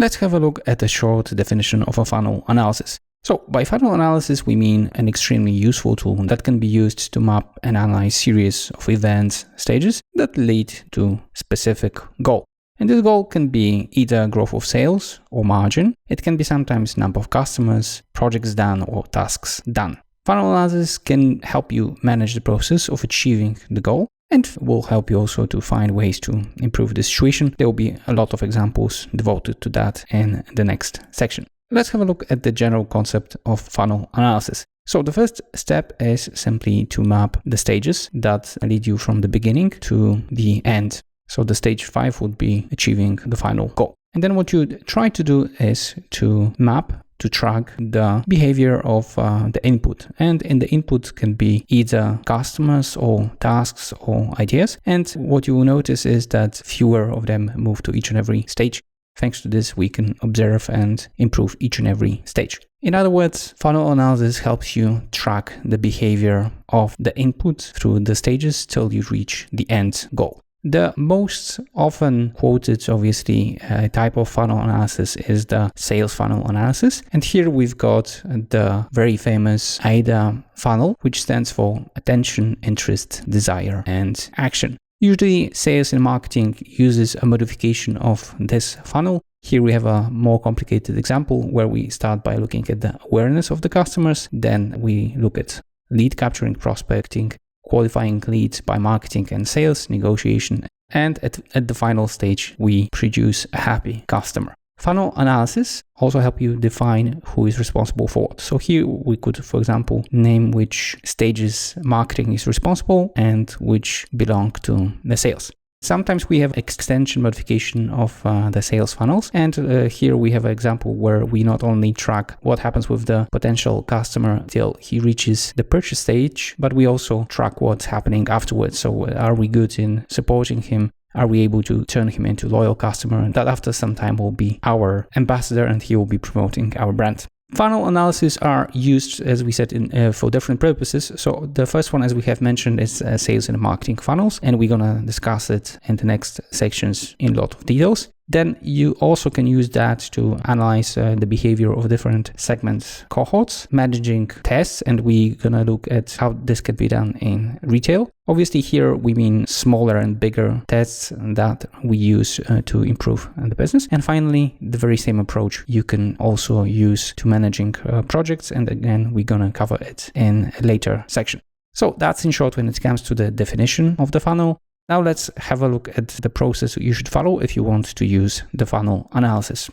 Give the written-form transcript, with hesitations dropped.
Let's have a look at a short definition of a funnel analysis. So by funnel analysis, we mean an extremely useful tool that can be used to map and analyze series of events, stages that lead to specific goal. And this goal can be either growth of sales or margin. It can be sometimes number of customers, projects done, or tasks done. Funnel analysis can help you manage the process of achieving the goal and will help you also to find ways to improve the situation. There will be a lot of examples devoted to that in the next section. Let's have a look at the general concept of funnel analysis. So the first step is simply to map the stages that lead you from the beginning to the end. So the stage 5 would be achieving the final goal. And then what you try to do is to map, to track the behavior of the input. And in the input can be either customers or tasks or ideas. And what you will notice is that fewer of them move to each and every stage. Thanks to this, we can observe and improve each and every stage. In other words, funnel analysis helps you track the behavior of the input through the stages till you reach the end goal. The most often quoted, obviously, type of funnel analysis is the sales funnel analysis. And here we've got the very famous AIDA funnel, which stands for attention, interest, desire, and action. Usually, sales and marketing uses a modification of this funnel. Here we have a more complicated example where we start by looking at the awareness of the customers. Then we look at lead capturing, prospecting, qualifying leads by marketing and sales, negotiation, and at the final stage, we produce a happy customer. Funnel analysis also help you define who is responsible for what. So here we could, for example, name which stages marketing is responsible and which belong to the sales. Sometimes we have extension modification of the sales funnels. And here we have an example where we not only track what happens with the potential customer till he reaches the purchase stage, but we also track what's happening afterwards. So are we good in supporting him? Are we able to turn him into a loyal customer? And that after some time will be our ambassador and he will be promoting our brand. Funnel analysis are used, as we said, for different purposes. So the first one, as we have mentioned, is sales and marketing funnels, and we're gonna discuss it in the next sections in a lot of details. Then you also can use that to analyze the behavior of different segments, cohorts, managing tests, and we're gonna look at how this can be done in retail. Obviously here we mean smaller and bigger tests that we use to improve the business. And finally, the very same approach you can also use to managing projects, and again, we're gonna cover it in a later section. So that's in short when it comes to the definition of the funnel. Now let's have a look at the process you should follow if you want to use the funnel analysis.